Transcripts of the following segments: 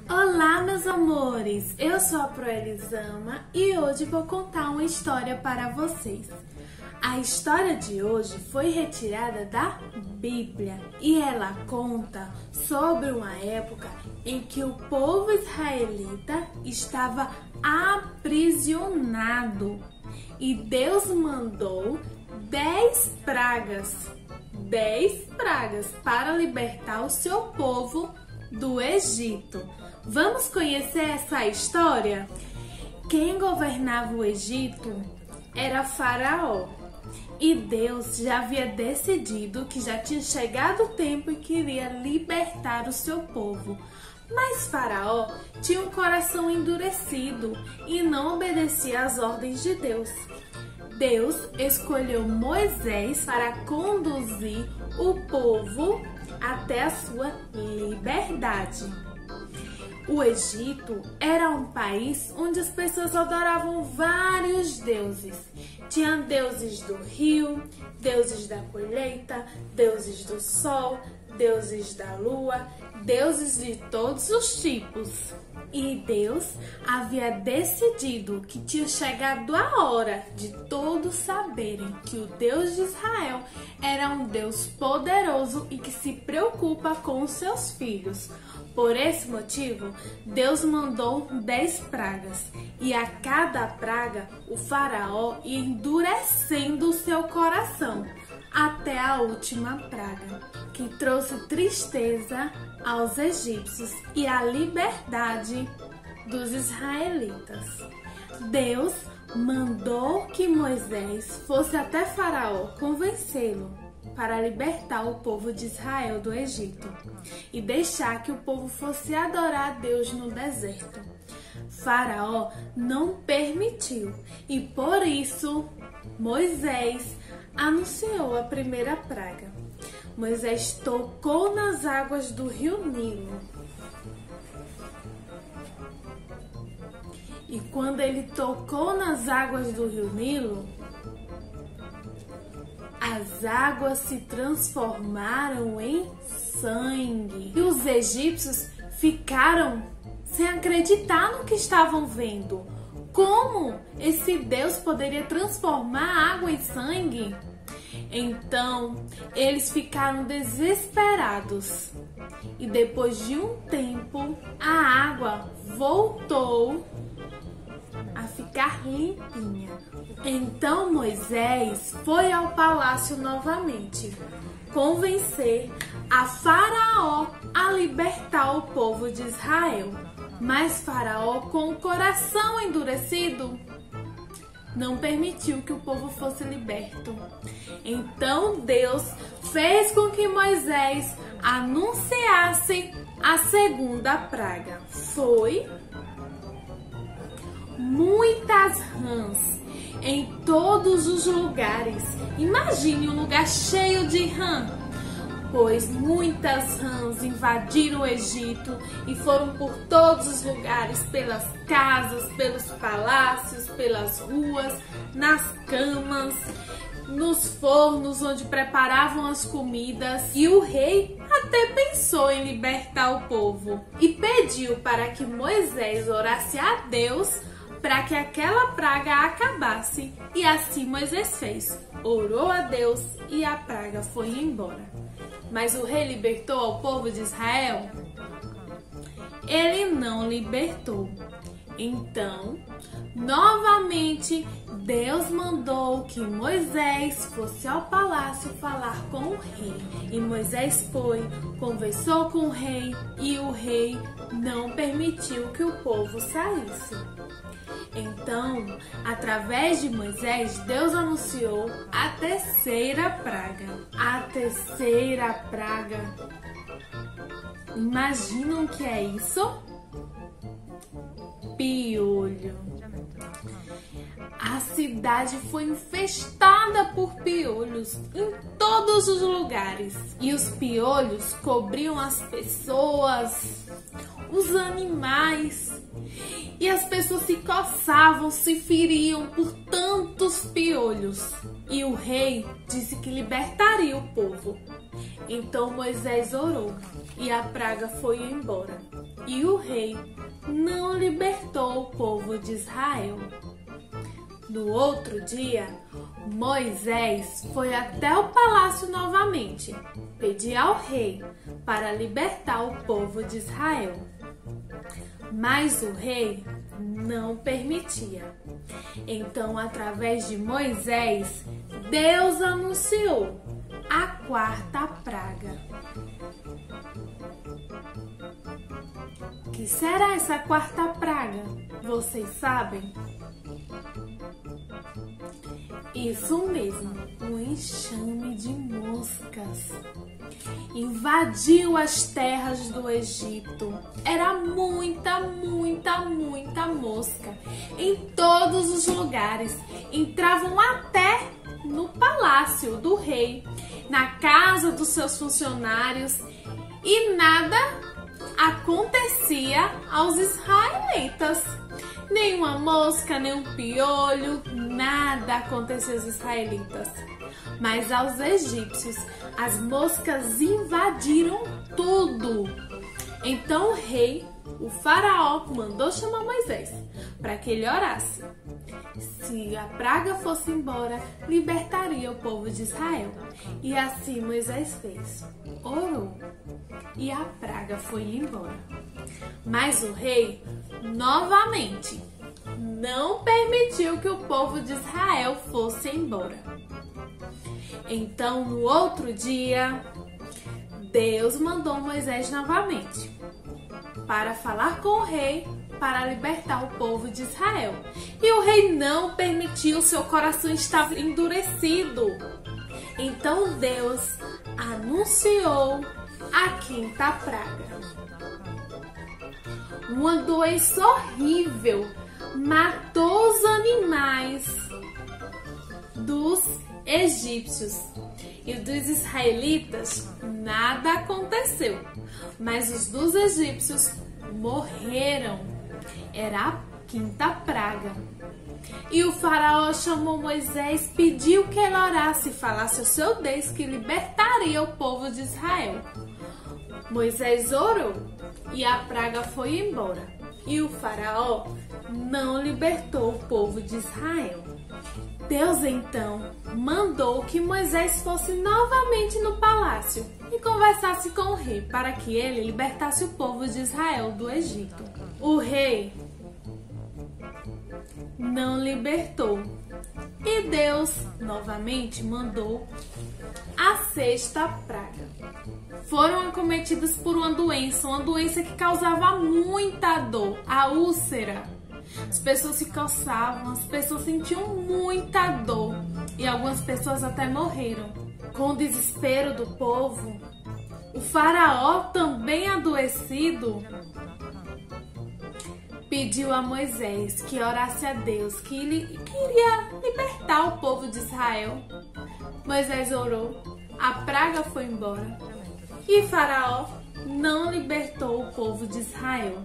Olá, meus amores! Eu sou a Proelisama e hoje vou contar uma história para vocês. A história de hoje foi retirada da Bíblia e ela conta sobre uma época em que o povo israelita estava aprisionado e Deus mandou 10 pragas para libertar o seu povo do Egito. Vamos conhecer essa história? Quem governava o Egito era Faraó. E Deus já havia decidido que já tinha chegado o tempo em que iria libertar o seu povo. Mas Faraó tinha um coração endurecido e não obedecia às ordens de Deus. Deus escolheu Moisés para conduzir o povo até a sua liberdade. O Egito era um país onde as pessoas adoravam vários deuses. Tinha deuses do rio, deuses da colheita, deuses do sol, deuses da lua, deuses de todos os tipos. E Deus havia decidido que tinha chegado a hora de todos saberem que o Deus de Israel era um Deus poderoso e que se preocupa com os seus filhos. Por esse motivo, Deus mandou 10 pragas, e a cada praga o faraó ia endurecendo o seu coração, até a última praga, que trouxe tristeza aos egípcios e a liberdade dos israelitas. Deus mandou que Moisés fosse até Faraó convencê-lo para libertar o povo de Israel do Egito e deixar que o povo fosse adorar a Deus no deserto. Faraó não permitiu e por isso Moisés anunciou a primeira praga. Moisés tocou nas águas do rio Nilo. E quando ele tocou nas águas do rio Nilo, as águas se transformaram em sangue. E os egípcios ficaram sem acreditar no que estavam vendo. Como esse Deus poderia transformar água em sangue? Então, eles ficaram desesperados. E depois de um tempo, a água voltou a ficar limpinha. Então Moisés foi ao palácio novamente, convencer a Faraó a libertar o povo de Israel. Mas Faraó, com o coração endurecido, não permitiu que o povo fosse liberto. Então Deus fez com que Moisés anunciasse a segunda praga. Foi muitas rãs em todos os lugares. Imagine um lugar cheio de rã, pois muitas rãs invadiram o Egito e foram por todos os lugares, pelas casas, pelos palácios, pelas ruas, nas camas, nos fornos onde preparavam as comidas. E o rei até pensou em libertar o povo e pediu para que Moisés orasse a Deus para que aquela praga acabasse. E assim Moisés fez. Orou a Deus e a praga foi embora. Mas o rei libertou ao povo de Israel? Ele não libertou. Então, novamente, Deus mandou que Moisés fosse ao palácio falar com o rei. E Moisés foi, conversou com o rei e o rei não permitiu que o povo saísse. Então, através de Moisés, Deus anunciou a terceira praga. A terceira praga. Imaginam o que é isso? Piolho. A cidade foi infestada por piolhos em todos os lugares. E os piolhos cobriam as pessoas, os animais. E as pessoas se coçavam, se feriam por tantos piolhos. E o rei disse que libertaria o povo. Então Moisés orou e a praga foi embora. E o rei não libertou o povo de Israel. No outro dia, Moisés foi até o palácio novamente, pedir ao rei para libertar o povo de Israel. Mas o rei não permitia. Então, através de Moisés, Deus anunciou a quarta praga. O que será essa quarta praga? Vocês sabem? Isso mesmo, um enxame de moscas. Invadiu as terras do Egito. Era muita mosca. Em todos os lugares. Entravam até no palácio do rei, na casa dos seus funcionários, e nada acontecia aos israelitas. Nenhuma mosca, nenhum piolho, nada acontecia aos israelitas. Mas aos egípcios, as moscas invadiram tudo. Então o rei, o faraó, mandou chamar Moisés para que ele orasse. Se a praga fosse embora, libertaria o povo de Israel. E assim Moisés fez. Orou e a praga foi embora. Mas o rei, novamente, não permitiu que o povo de Israel fosse embora. Então, no outro dia, Deus mandou Moisés novamente para falar com o rei para libertar o povo de Israel. E o rei não permitiu, seu coração estava endurecido. Então Deus anunciou a quinta praga. Uma doença horrível matou os animais dos egípcios. E dos israelitas nada aconteceu, mas os dos egípcios morreram. Era a quinta praga. E o faraó chamou Moisés, pediu que ele orasse e falasse ao seu Deus que libertaria o povo de Israel. Moisés orou e a praga foi embora. E o faraó não libertou o povo de Israel. Deus então mandou que Moisés fosse novamente no palácio e conversasse com o rei para que ele libertasse o povo de Israel do Egito. O rei não libertou e Deus novamente mandou a sexta praga. Foram acometidos por uma doença que causava muita dor, a úlcera. As pessoas se coçavam, as pessoas sentiam muita dor e algumas pessoas até morreram. Com o desespero do povo, o faraó, também adoecido, pediu a Moisés que orasse a Deus, que ele queria libertar o povo de Israel. Moisés orou, a praga foi embora e Faraó não libertou o povo de Israel.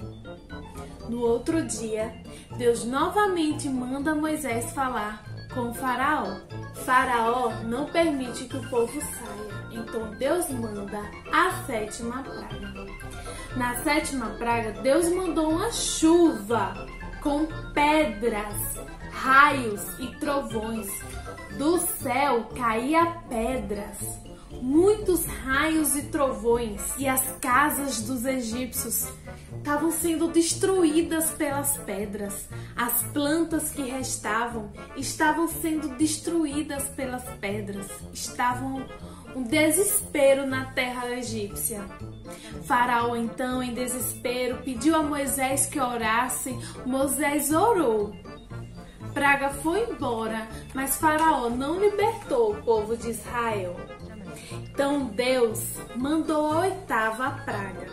No outro dia, Deus novamente manda Moisés falar com Faraó. Faraó não permite que o povo saia, então Deus manda a sétima praga. Na sétima praga, Deus mandou uma chuva com pedras, raios e trovões. Do céu caía pedras, muitos raios e trovões, e as casas dos egípcios estavam sendo destruídas pelas pedras. As plantas que restavam estavam sendo destruídas pelas pedras. Estavam um desespero na terra egípcia. Faraó, então, em desespero, pediu a Moisés que orasse. Moisés orou. Praga foi embora, mas Faraó não libertou o povo de Israel. Então Deus mandou a oitava praga.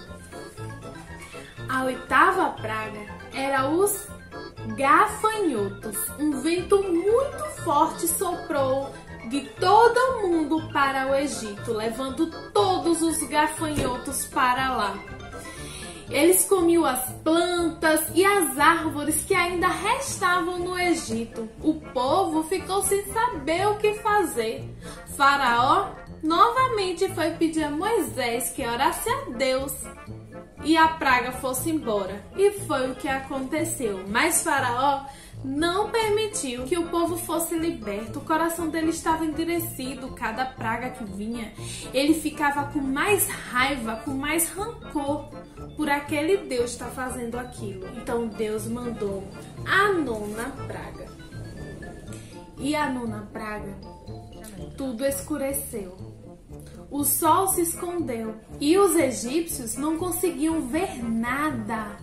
A oitava praga era os gafanhotos. Um vento muito forte soprou de todo mundo para o Egito, levando todos os gafanhotos para lá. Eles comiam as plantas e as árvores que ainda restavam no Egito. O povo ficou sem saber o que fazer. Faraó novamente foi pedir a Moisés que orasse a Deus e a praga fosse embora. E foi o que aconteceu. Mas Faraó não permitiu que o povo fosse liberto. O coração dele estava endurecido. Cada praga que vinha, ele ficava com mais raiva, com mais rancor por aquele Deus estar fazendo aquilo. Então Deus mandou a 9ª praga. E a 9ª praga, tudo escureceu. O sol se escondeu e os egípcios não conseguiam ver nada.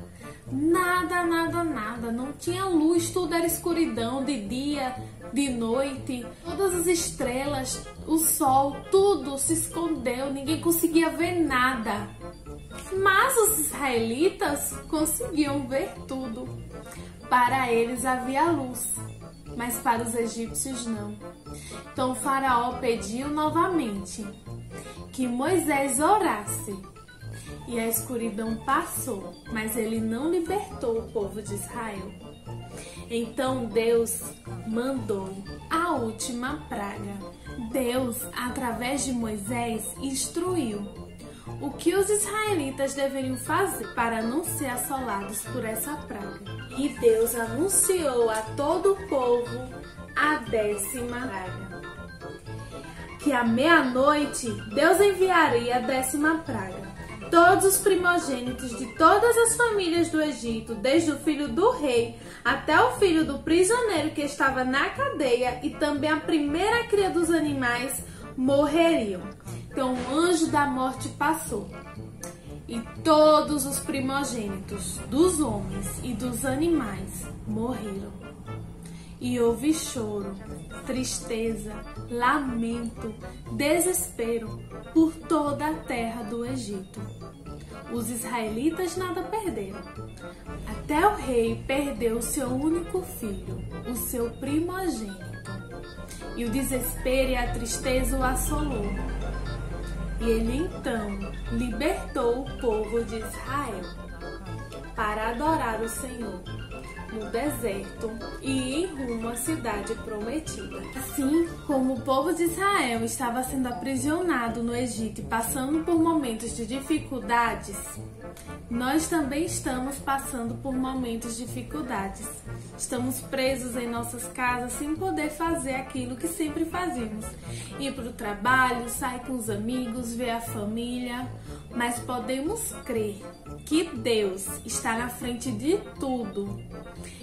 Nada, nada, nada. Não tinha luz, tudo era escuridão, de dia, de noite. Todas as estrelas, o sol, tudo se escondeu. Ninguém conseguia ver nada. Mas os israelitas conseguiam ver tudo. Para eles havia luz, mas para os egípcios não. Então o faraó pediu novamente que Moisés orasse. E a escuridão passou, mas ele não libertou o povo de Israel. Então Deus mandou a última praga. Deus, através de Moisés, instruiu o que os israelitas deveriam fazer para não ser assolados por essa praga. E Deus anunciou a todo o povo a 10ª praga. Que à meia-noite Deus enviaria a 10ª praga. Todos os primogênitos de todas as famílias do Egito, desde o filho do rei até o filho do prisioneiro que estava na cadeia e também a primeira cria dos animais, morreriam. Então o anjo da morte passou e todos os primogênitos dos homens e dos animais morreram. E houve choro, tristeza, lamento, desespero por toda a terra do Egito. Os israelitas nada perderam. Até o rei perdeu o seu único filho, o seu primogênito. E o desespero e a tristeza o assolou. E ele então libertou o povo de Israel para adorar o Senhor no deserto e em rumo à cidade prometida. Assim como o povo de Israel estava sendo aprisionado no Egito e passando por momentos de dificuldades, nós também estamos passando por momentos de dificuldades. Estamos presos em nossas casas sem poder fazer aquilo que sempre fazíamos. Ir para o trabalho, sair com os amigos, ver a família, mas podemos crer que Deus está na frente de tudo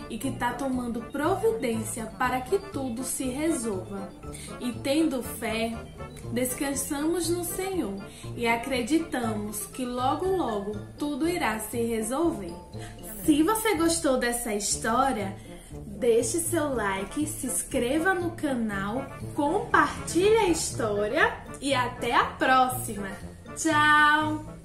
e que está tomando providência para que tudo se resolva. E tendo fé, descansamos no Senhor e acreditamos que logo, logo tudo irá se resolver. Se você gostou dessa história, deixe seu like, se inscreva no canal, compartilhe a história e até a próxima. Tchau!